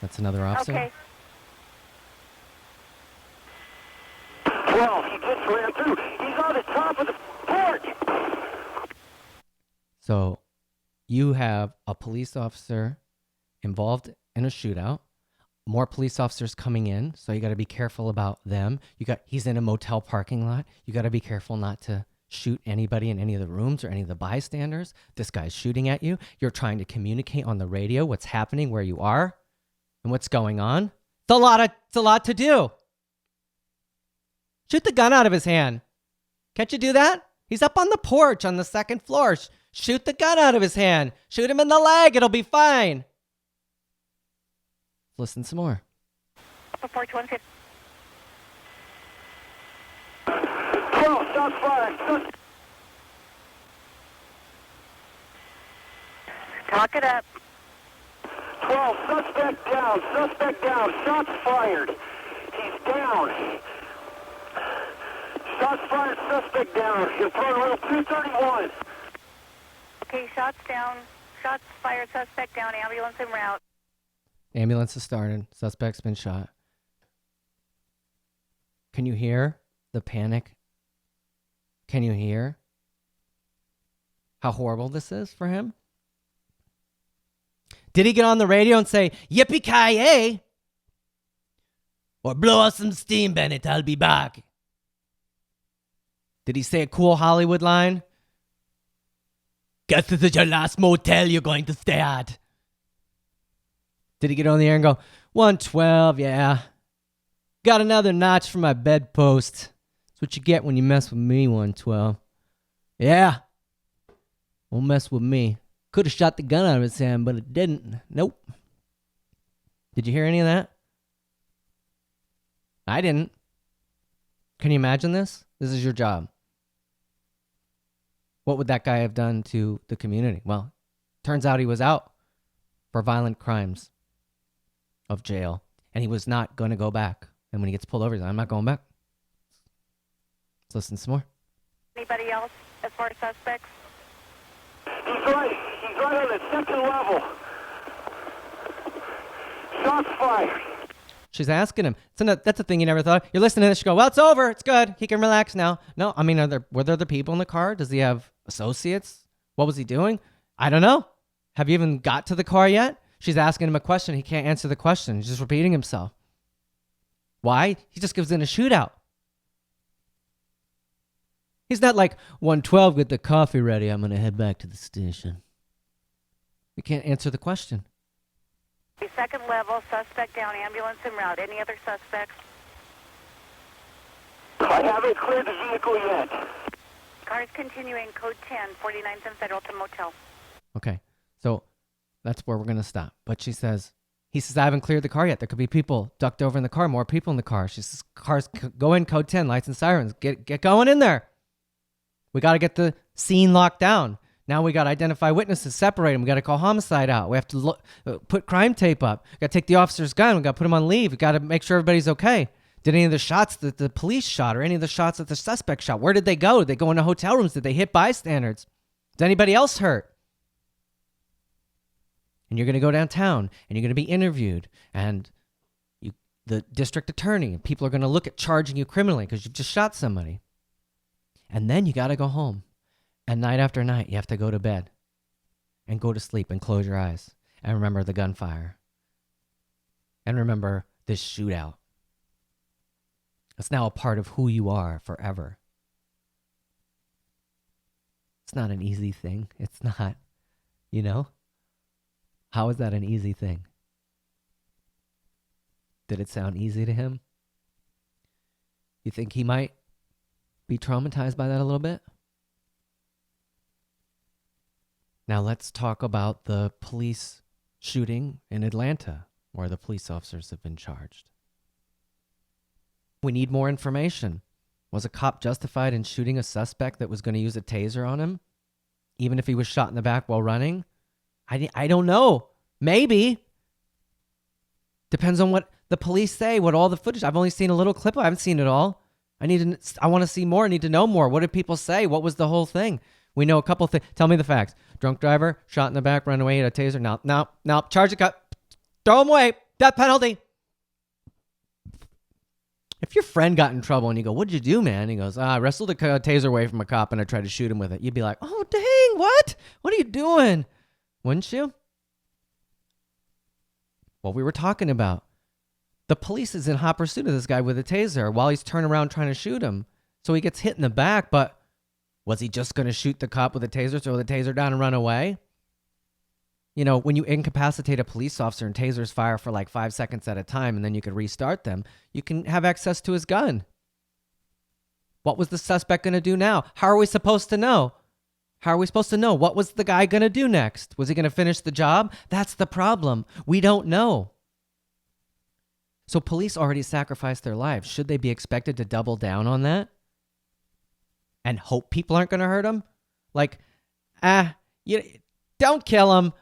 S1: That's another officer?
S3: Okay.
S2: 12, he just ran through. He's on the top of the porch.
S1: So you have a police officer involved in a shootout, more police officers coming in, so you got to be careful about them. He's in a motel parking lot. You got to be careful not to shoot anybody in any of the rooms or any of the bystanders. This guy's shooting at you. You're trying to communicate on the radio what's happening, where you are, and what's going on. It's a lot to do. Shoot the gun out of his hand. Can't you do that? He's up on the porch on the second floor. Shoot the gun out of his hand. Shoot him in the leg. It'll be fine. Listen some more.
S3: Approach 150.
S2: 12, shots fired.
S3: Talk it up.
S2: 12, suspect down, shots fired. He's down. Shots fired, suspect down. In front of room 231.
S3: Okay, shots down. Shots fired, suspect down, ambulance en route.
S1: Ambulance has started. Suspect's been shot. Can you hear the panic? Can you hear how horrible this is for him? Did he get on the radio and say, yippee-ki-yay? Or blow out some steam, Bennett, I'll be back. Did he say a cool Hollywood line? Guess this is your last motel you're going to stay at. Did he get on the air and go, 112, yeah. Got another notch for my bedpost. That's what you get when you mess with me, 112. Yeah. Won't mess with me. Could have shot the gun out of his hand, but it didn't. Nope. Did you hear any of that? I didn't. Can you imagine this? This is your job. What would that guy have done to the community? Well, turns out he was out for violent crimes of jail, and he was not going to go back. And when he gets pulled over, he's like, I'm not going back. Let's listen some more.
S3: Anybody else as far as suspects?
S2: He's right on the second level. Shots fired.
S1: She's asking him. That's a thing you never thought. You're listening to this. She go, well, it's over. It's good. He can relax now. No, I mean, were there other people in the car? Does he have associates? What was he doing? I don't know. Have you even got to the car yet? She's asking him a question. He can't answer the question. He's just repeating himself. Why? He just gives in a shootout. He's not like, 112, get the coffee ready. I'm going to head back to the station. He can't answer the question.
S3: Second level, suspect down, ambulance en route. Any other suspects?
S2: I haven't cleared the vehicle yet.
S3: Cars continuing, code 10, 49th and Federal to motel.
S1: Okay, so that's where we're going to stop. But he says, I haven't cleared the car yet. There could be people ducked over in the car, more people in the car. She says, cars go in, code 10, lights and sirens. Get going in there. We got to get the scene locked down. Now we got to identify witnesses, separate them. We got to call homicide out. We have to put crime tape up. We got to take the officer's gun. We got to put him on leave. We got to make sure everybody's okay. Did any of the shots that the police shot or any of the shots that the suspect shot, where did they go? Did they go into hotel rooms? Did they hit bystanders? Did anybody else hurt? And you're going to go downtown and you're going to be interviewed. And the district attorney, people are going to look at charging you criminally because you've just shot somebody. And then you got to go home. And night after night, you have to go to bed and go to sleep and close your eyes and remember the gunfire and remember this shootout. It's now a part of who you are forever. It's not an easy thing. It's not, How is that an easy thing? Did it sound easy to him? You think he might be traumatized by that a little bit? Now let's talk about the police shooting in Atlanta, where the police officers have been charged. We need more information. Was a cop justified in shooting a suspect that was going to use a taser on him, even if he was shot in the back while running? I don't know. Maybe. Depends on what the police say, what all the footage. I've only seen a little clip. I haven't seen it all. I want to see more. I need to know more. What did people say? What was the whole thing? We know a couple things. Tell me the facts. Drunk driver, shot in the back, run away, hit a taser. No. Charge the cop. Throw him away. Death penalty. If your friend got in trouble and you go, what'd you do, man? He goes, I wrestled a taser away from a cop and I tried to shoot him with it. You'd be like, oh, dang, what? What are you doing? Wouldn't you? What we were talking about. The police is in hot pursuit of this guy with a taser while he's turning around trying to shoot him. So he gets hit in the back, but was he just going to shoot the cop with a taser, throw the taser down and run away? When you incapacitate a police officer and tasers fire for like 5 seconds at a time and then you can restart them, you can have access to his gun. What was the suspect going to do now? How are we supposed to know? How are we supposed to know? What was the guy going to do next? Was he going to finish the job? That's the problem. We don't know. So police already sacrificed their lives. Should they be expected to double down on that? And hope people aren't going to hurt them? Don't kill him.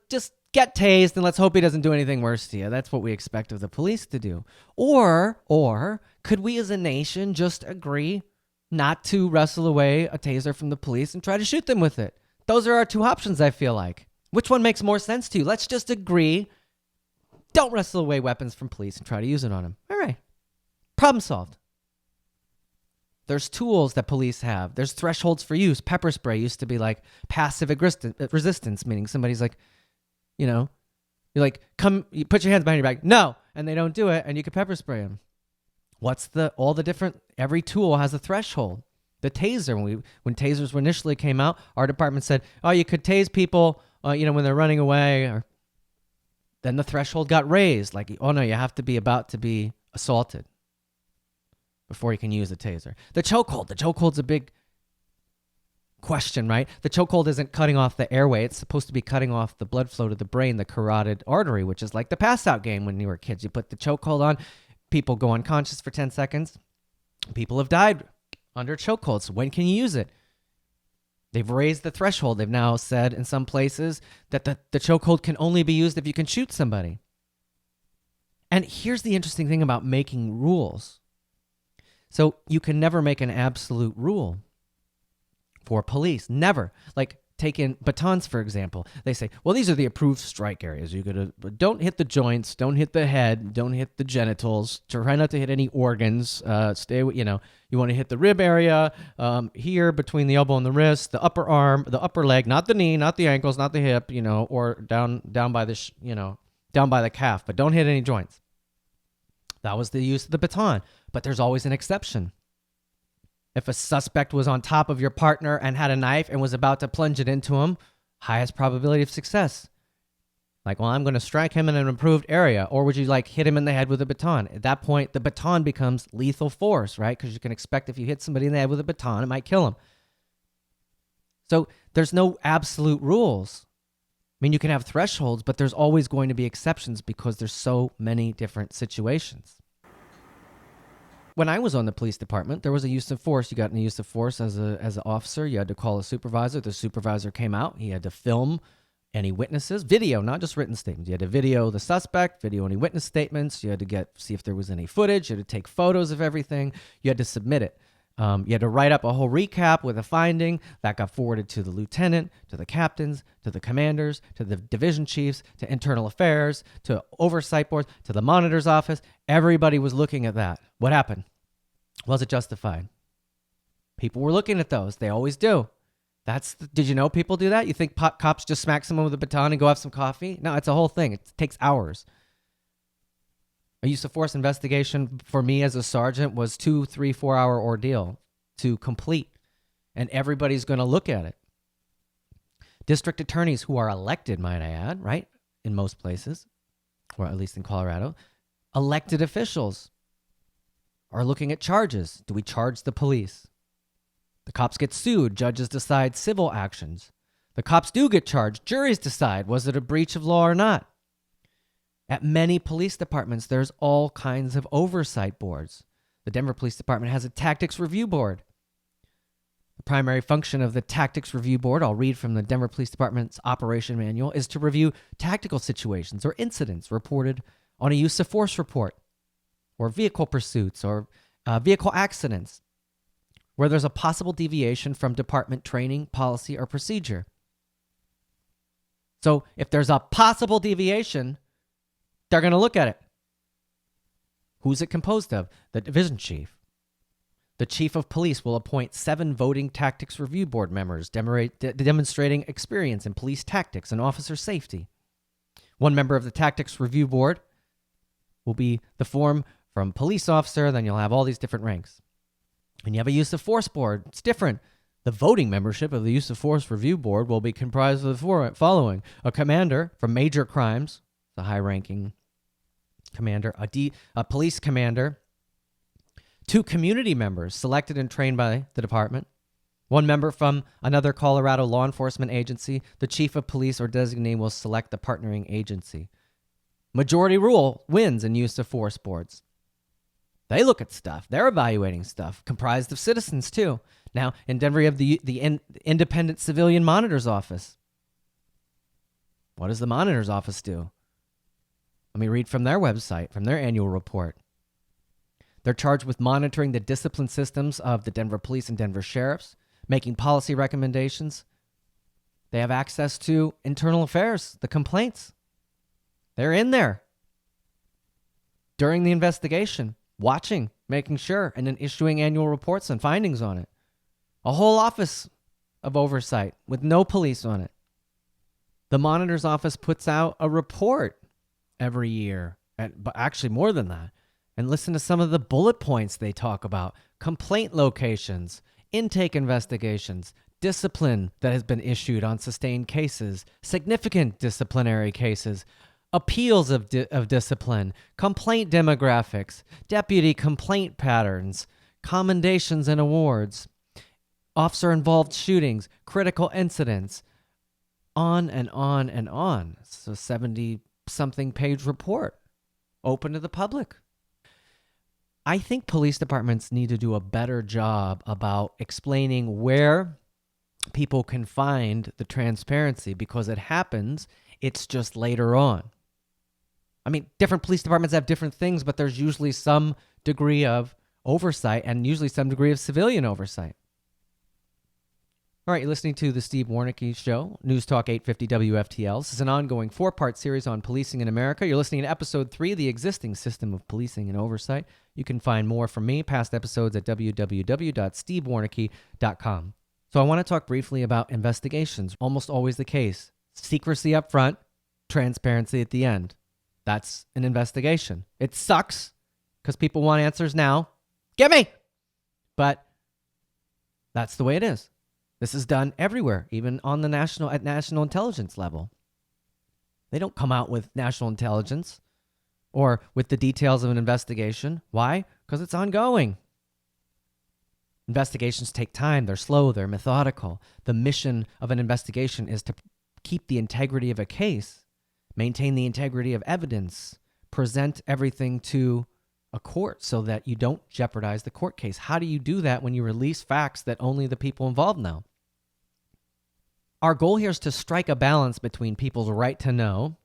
S1: Just get tased and let's hope he doesn't do anything worse to you. That's what we expect of the police to do. Or could we as a nation just agree not to wrestle away a taser from the police and try to shoot them with it? Those are our two options, I feel like. Which one makes more sense to you? Let's just agree. Don't wrestle away weapons from police and try to use it on them. All right. Problem solved. There's tools that police have. There's thresholds for use. Pepper spray used to be like passive resistance, meaning somebody's like, you're like, come, you put your hands behind your back. No. And they don't do it. And you can pepper spray them. Every tool has a threshold. The taser, when tasers initially came out, our department said, oh, you could tase people, when they're running away. Then the threshold got raised. Like, oh no, you have to be about to be assaulted before you can use a taser. The chokehold's a big question, right? The chokehold isn't cutting off the airway. It's supposed to be cutting off the blood flow to the brain, the carotid artery, which is like the pass out game when you were kids. You put the chokehold on, people go unconscious for 10 seconds. People have died under chokeholds. So when can you use it? They've raised the threshold. They've now said in some places that the chokehold can only be used if you can shoot somebody. And here's the interesting thing about making rules. So you can never make an absolute rule for police. Never. Like take in batons, for example. They say, well, these are the approved strike areas. Don't hit the joints, don't hit the head, don't hit the genitals. Try not to hit any organs. Stay with, you want to hit the rib area, here between the elbow and the wrist, the upper arm, the upper leg, not the knee, not the ankles, not the hip, or down by the, down by the calf, but don't hit any joints. That was the use of the baton. But there's always an exception. If a suspect was on top of your partner and had a knife and was about to plunge it into him, highest probability of success. Like, well, I'm going to strike him in an approved area. Or would you hit him in the head with a baton? At that point, the baton becomes lethal force, right? Because you can expect if you hit somebody in the head with a baton, it might kill him. So there's no absolute rules. I mean, you can have thresholds, but there's always going to be exceptions because there's so many different situations. When I was on the police department, there was a use of force. You got in the use of force as an officer. You had to call a supervisor. The supervisor came out. He had to film any witnesses, video, not just written statements. You had to video the suspect, video any witness statements. You had to see if there was any footage. You had to take photos of everything. You had to submit it. You had to write up a whole recap with a finding that got forwarded to the lieutenant, to the captains, to the commanders, to the division chiefs, to internal affairs, to oversight boards, to the monitor's office. Everybody was looking at that. What happened? Was it justified? People were looking at those. They always do. Did you know people do that? You think cops just smack someone with a baton and go have some coffee? No, it's a whole thing. It takes hours. A use of force investigation for me as a sergeant was 2, 3, 4 hour ordeal to complete. And everybody's going to look at it. District attorneys who are elected, might I add, right? In most places, or at least in Colorado, elected officials are looking at charges. Do we charge the police? The cops get sued. Judges decide civil actions. The cops do get charged. Juries decide, was it a breach of law or not? At many police departments, there's all kinds of oversight boards. The Denver Police Department has a tactics review board. The primary function of the tactics review board, I'll read from the Denver Police Department's operation manual, is to review tactical situations or incidents reported on a use of force report, or vehicle pursuits, or vehicle accidents, where there's a possible deviation from department training, policy, or procedure. So if there's a possible deviation, they're going to look at it. Who's it composed of? The division chief. The chief of police will appoint 7 voting tactics review board members demonstrating experience in police tactics and officer safety. One member of the tactics review board will be the form from police officer, then you'll have all these different ranks. And you have a use of force board. It's different. The voting membership of the use of force review board will be comprised of the following: a commander for major crimes, the high-ranking commander, a police commander, 2 community members selected and trained by the department, 1 member from another Colorado law enforcement agency. The chief of police or designee will select the partnering agency. Majority rule wins in use of force boards. They look at stuff. They're evaluating stuff, comprised of citizens, too. Now, in Denver, you have the Independent Civilian Monitor's Office. What does the Monitor's Office do? Let me read from their website, from their annual report. They're charged with monitoring the discipline systems of the Denver Police and Denver Sheriffs, making policy recommendations. They have access to internal affairs, the complaints. They're in there during the investigation, watching, making sure, and then issuing annual reports and findings on it. A whole office of oversight with no police on it. The monitor's office puts out a report every year, but actually more than that. And listen to some of the bullet points they talk about: complaint locations, intake investigations, discipline that has been issued on sustained cases, significant disciplinary cases, appeals of discipline, complaint demographics, deputy complaint patterns, commendations and awards, officer-involved shootings, critical incidents, on and on and on. It's a 70-something page report, open to the public. I think police departments need to do a better job about explaining where people can find the transparency, because it happens, it's just later on. I mean, different police departments have different things, but there's usually some degree of oversight and usually some degree of civilian oversight. All right, you're listening to the Steve Warneke Show, News Talk 850 WFTL. This is an ongoing 4-part series on policing in America. You're listening to Episode 3, The Existing System of Policing and Oversight. You can find more from me, past episodes, at www.stevewarneke.com. So I want to talk briefly about investigations. Almost always the case. Secrecy up front, transparency at the end. That's an investigation. It sucks because people want answers now. Get me! But that's the way it is. This is done everywhere, even on the national intelligence level. They don't come out with national intelligence or with the details of an investigation. Why? Because it's ongoing. Investigations take time. They're slow. They're methodical. The mission of an investigation is to keep the integrity of a case, maintain the integrity of evidence, present everything to a court so that you don't jeopardize the court case. How do you do that when you release facts that only the people involved know? Our goal here is to strike a balance between people's right to know,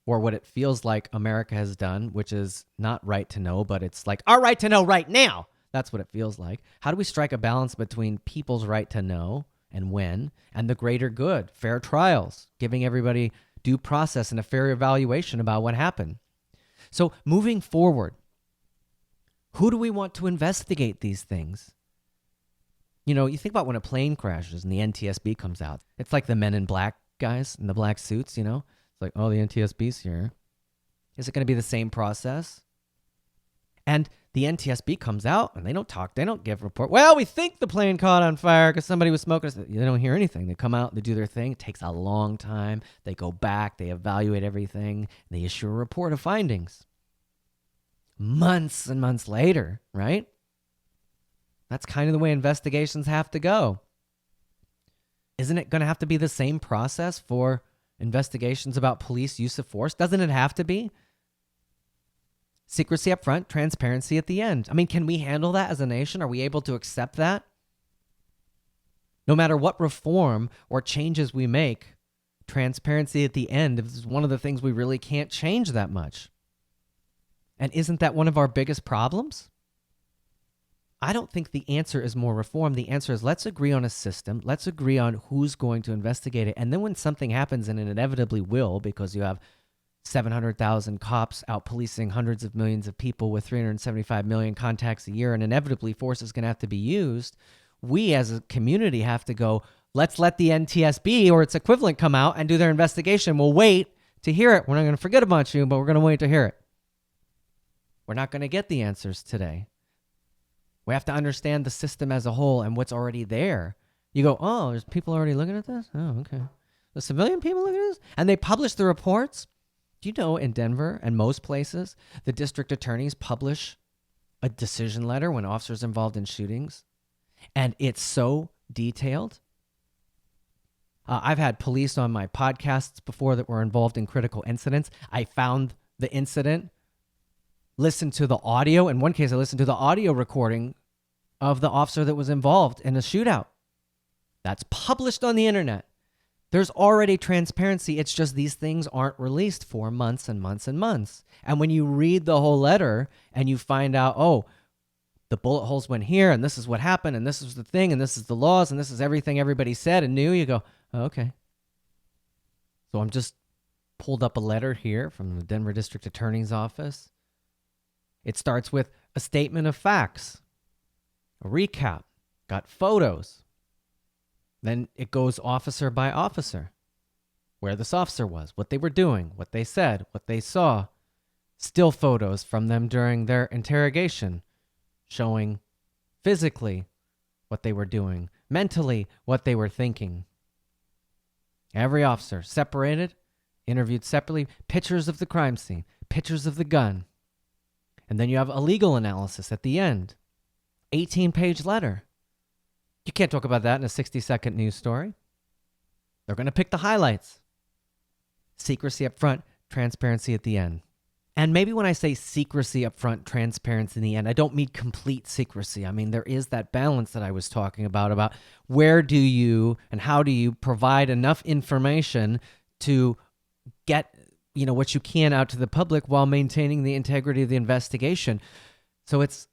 S1: or what it feels like America has done, which is not right to know, but it's like our right to know right now. That's what it feels like. How do we strike a balance between people's right to know and when, and the greater good, fair trials, giving everybody due process and a fair evaluation about what happened? So moving forward, who do we want to investigate these things? You know, you think about when a plane crashes and the NTSB comes out. It's like the Men in Black guys in the black suits, you know? It's like, oh, the NTSB's here. Is it going to be the same process? And the NTSB comes out and they don't talk. They don't give a report. Well, we think the plane caught on fire because somebody was smoking. They don't hear anything. They come out, they do their thing. It takes a long time. They go back. They evaluate everything. They issue a report of findings. Months and months later, right? That's kind of the way investigations have to go. Isn't it going to have to be the same process for investigations about police use of force? Doesn't it have to be? Secrecy up front, transparency at the end. I mean, can we handle that as a nation? Are we able to accept that? No matter what reform or changes we make, transparency at the end is one of the things we really can't change that much. And isn't that one of our biggest problems? I don't think the answer is more reform. The answer is let's agree on a system. Let's agree on who's going to investigate it. And then when something happens, and it inevitably will, because you have 700,000 cops out policing hundreds of millions of people with 375 million contacts a year, and inevitably force is going to have to be used, we as a community have to go, let's let the NTSB or its equivalent come out and do their investigation. We'll wait to hear it. We're not going to forget about you, but we're going to wait to hear it. We're not going to get the answers today. We have to understand the system as a whole and what's already there. You go, oh, there's people already looking at this? Oh, okay. The civilian people looking at this? And they publish the reports? Do you know in Denver and most places, the district attorneys publish a decision letter when officers involved in shootings? And it's so detailed. I've had police on my podcasts before that were involved in critical incidents. I found the incident, listened to the audio. In one case, I listened to the audio recording of the officer that was involved in a shootout. That's published on the internet. There's already transparency. It's just these things aren't released for months and months and months. And when you read the whole letter and you find out, oh, the bullet holes went here and this is what happened and this is the thing and this is the laws and this is everything everybody said and knew, you go, oh, okay. So I'm just pulled up a letter here from the Denver District Attorney's Office. It starts with a statement of facts, a recap, got photos. Then it goes officer by officer, where this officer was, what they were doing, what they said, what they saw. Still photos from them during their interrogation, showing physically what they were doing, mentally what they were thinking. Every officer separated, interviewed separately, pictures of the crime scene, pictures of the gun. And then you have a legal analysis at the end. 18-page letter. You can't talk about that in a 60-second news story. They're going to pick the highlights. Secrecy up front, transparency at the end. And maybe when I say secrecy up front, transparency in the end, I don't mean complete secrecy. I mean, there is that balance that I was talking about where do you and how do you provide enough information to get what you can out to the public while maintaining the integrity of the investigation. So it's,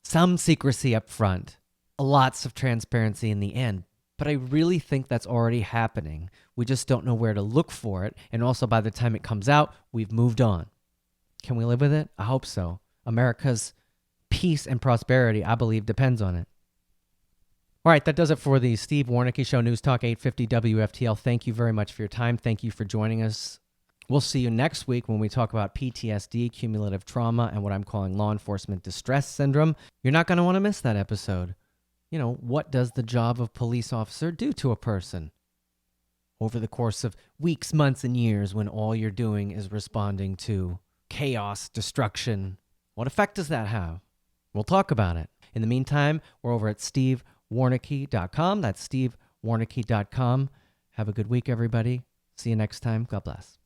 S1: some secrecy up front, lots of transparency in the end. But I really think that's already happening. We just don't know where to look for it. And also, by the time it comes out, we've moved on. Can we live with it? I hope so. America's peace and prosperity, I believe, depends on it. All right, that does it for the Steve Warneke Show, News Talk 850 WFTL. Thank you very much for your time. Thank you for joining us. We'll see you next week when we talk about PTSD, cumulative trauma, and what I'm calling law enforcement distress syndrome. You're not going to want to miss that episode. You know, what does the job of police officer do to a person over the course of weeks, months, and years when all you're doing is responding to chaos, destruction? What effect does that have? We'll talk about it. In the meantime, we're over at stevewarneke.com. That's stevewarneke.com. Have a good week, everybody. See you next time. God bless.